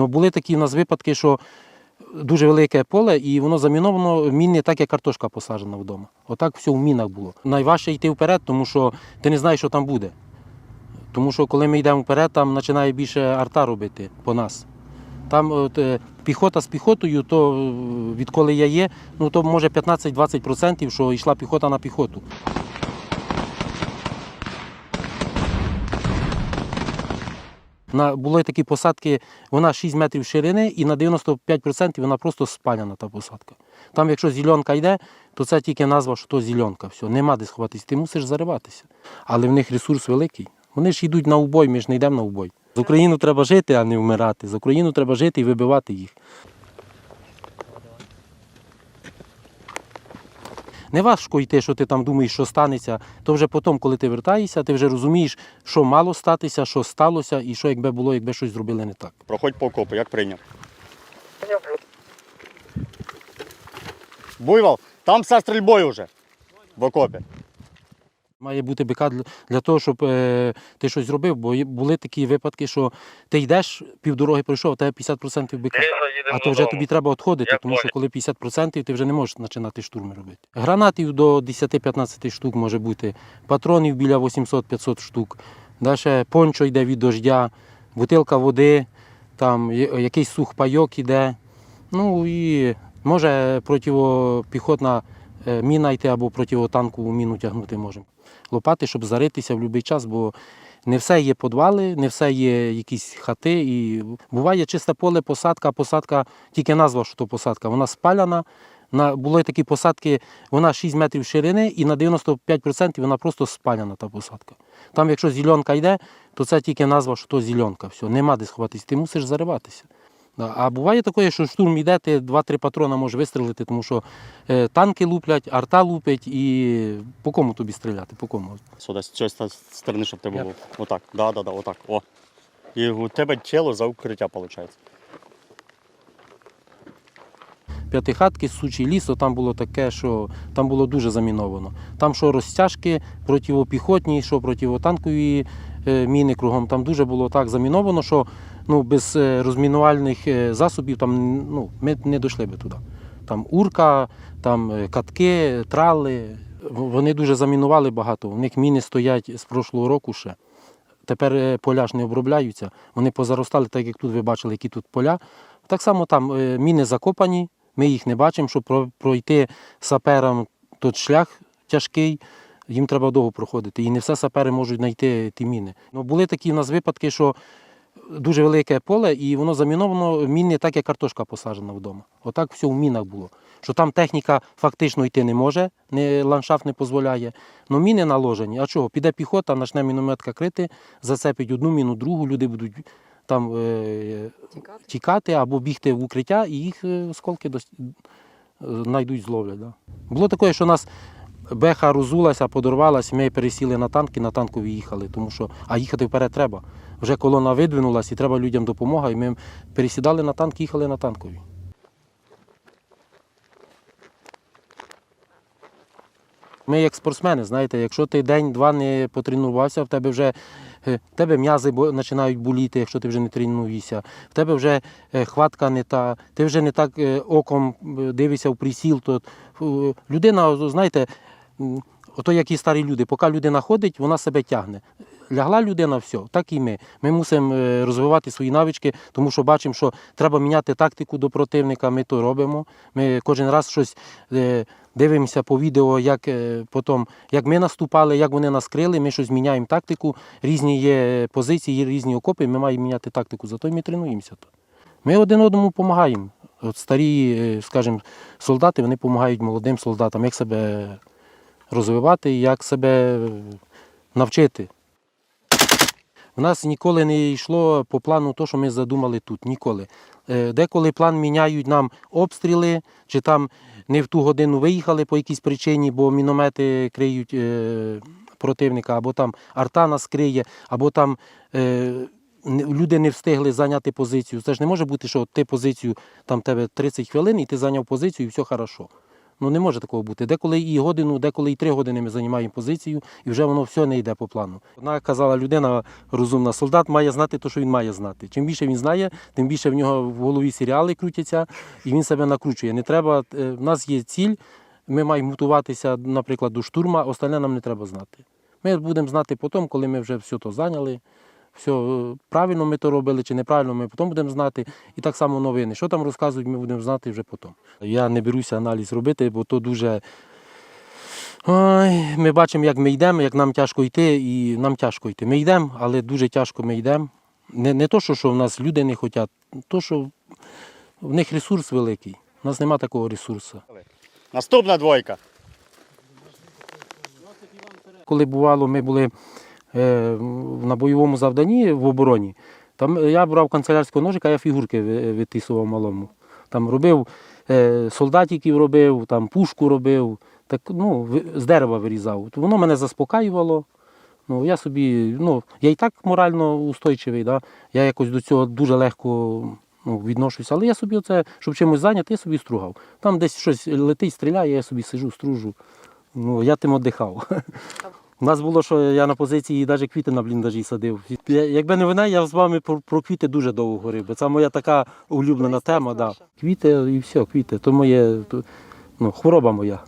Ну, були такі в нас випадки, що дуже велике поле і воно заміновано мінне, так як картошка посаджена вдома. Отак все в мінах було. Найважче йти вперед, тому що ти не знаєш, що там буде. Тому що коли ми йдемо вперед, там починає більше арта робити по нас. Там піхота з піхотою, то відколи я є, ну то може 15-20%, що йшла піхота на піхоту. Були такі посадки, вона 6 метрів ширини і на 95% вона просто спаляна та посадка. Там якщо зеленка йде, то це тільки назва, що то зеленка. Все, нема де сховатися, ти мусиш зариватися. Але в них ресурс великий. Вони ж йдуть на убой, ми ж не йдемо на убой. З Україну треба жити, а не вмирати. З Україну треба жити і вибивати їх. Не важко йти, що ти там думаєш, що станеться, то вже потім, коли ти вертаєшся, ти вже розумієш, що мало статися, що сталося і що якби було, якби щось зробили не так. Проходь по окопу, як прийняв. Буйвол, там все стрільбою вже в окопі. Має бути БК для того, щоб ти щось зробив, бо були такі випадки, що ти йдеш, півдороги пройшов, а тебе 50% БК. А то вже тобі треба відходити, тому що коли 50% ти вже не можеш починати штурми робити. Гранатів до 10-15 штук може бути, патронів біля 800-500 штук, далі пончо йде від дождя, бутилка води, там якийсь сухпайок йде. Ну і може протипіхотна міна йти або протитанкову міну тягнути можемо. Лопати, щоб заритися в будь-який час, бо не все є підвали, не все є якісь хати. І буває чисте поле, посадка, а посадка, тільки назва, що то посадка, вона спаляна. Були такі посадки, вона 6 метрів ширини і на 95% вона просто спаляна та посадка. Там якщо зеленка йде, то це тільки назва, що то зеленка. Все, нема де сховатися, ти мусиш зариватися. А буває таке, що штурм йде, ти 2-3 патрона можеш вистрілити, тому що танки луплять, арта лупить і по кому тобі стріляти, по кому? Сюди, з цієї сторони, щоб тебе було. Отак, отак. О. І у тебе тіло за укриття, виходить. П'ятихатки, сучий ліс, там було таке, що там було дуже заміновано. Там що розтяжки протипіхотні, що протитанкові міни кругом, там дуже було так заміновано, що без розмінувальних засобів там, ми не дійшли би туди. Там урка, там катки, трали, вони дуже замінували багато, у них міни стоять з прошлого року ще. Тепер поля ж не обробляються, вони позаростали, так як тут ви бачили, які тут поля. Так само там міни закопані, ми їх не бачимо, щоб пройти саперам тут шлях тяжкий, їм треба довго проходити. І не все сапери можуть знайти ті міни. Були такі в нас випадки, що дуже велике поле і воно заміновано мінне, так як картошка посаджена вдома. Отак все в мінах було. Що там техніка фактично йти не може, ландшафт не дозволяє. Но міни наложені. А чого? Піде піхота, почне мінометка крити, зацепить одну міну, другу, люди будуть там тікати або бігти в укриття, і їх осколки знайдуть, зловлять. Да. Було таке, що нас беха розулася, подорвалася, ми пересіли на танки, на танкові їхали, а їхати вперед треба. Вже колона видвинулася і треба людям допомога, і ми пересідали на танк, їхали на танкові. Ми як спортсмени, знаєте, якщо ти день-два не потренувався, в тебе м'язи починають боліти, якщо ти вже не тренуєшся, в тебе вже хватка не та, ти вже не так оком дивишся в присіл. Людина, знаєте, ото як і старі люди, поки людина ходить, вона себе тягне. Лягла людина, все, так і ми. Ми мусимо розвивати свої навички, тому що бачимо, що треба міняти тактику до противника, ми то робимо. Ми кожен раз щось дивимося по відео, як ми наступали, як вони нас крили, ми щось міняємо тактику, різні є позиції, є різні окопи, ми маємо міняти тактику, зато ми тренуємося. Ми один одному допомагаємо. От старі, скажімо, солдати, вони допомагають молодим солдатам, як себе розвивати, як себе навчити. У нас ніколи не йшло по плану те, що ми задумали тут, ніколи. Деколи план міняють нам обстріли, чи там не в ту годину виїхали по якійсь причині, бо міномети криють противника, або там арта нас криє, або там люди не встигли зайняти позицію. Це ж не може бути, що ти позицію, там тебе 30 хвилин, і ти зайняв позицію, і все хорошо. Ну не може такого бути. Деколи і годину, деколи і 3 години ми займаємо позицію, і вже воно все не йде по плану. Вона казала, людина розумна, солдат має знати те, що він має знати. Чим більше він знає, тим більше в нього в голові серіали крутяться, і він себе накручує. Не треба, в нас є ціль, ми маємо готуватися, наприклад, до штурма, остальне нам не треба знати. Ми будемо знати потім, коли ми вже все то зайняли. Все, правильно ми то робили чи неправильно, ми потім будемо знати. І так само новини. Що там розказують, ми будемо знати вже потім. Я не беруся аналіз робити, бо то дуже. Ой, ми бачимо, як ми йдемо, як нам тяжко йти, і нам тяжко йти. Ми йдемо, але дуже тяжко ми йдемо. Не то, що в нас люди не хочуть, то, що в них ресурс великий. У нас немає такого ресурсу. Наступна двойка. Коли бувало, ми були на бойовому завданні в обороні, там я брав канцелярського ножика, я фігурки витисував малому. Там робив солдатиків, робив, там пушку робив, так, ну, з дерева вирізав. Воно мене заспокаювало. Ну, я собі, ну, я і так морально устойчивий, да? Я якось до цього дуже легко відношуся, але я собі оце, щоб чимось зайняти, я собі стругав. Там десь щось летить, стріляє, я собі сижу, стружу. Ну, я тим віддихав. У нас було, що я на позиції навіть квіти на бліндажі садив. Якби не вона, я з вами про квіти дуже довго говорив, бо це моя така улюблена тема. Да. Квіти і все, квіти. То моє, хвороба моя.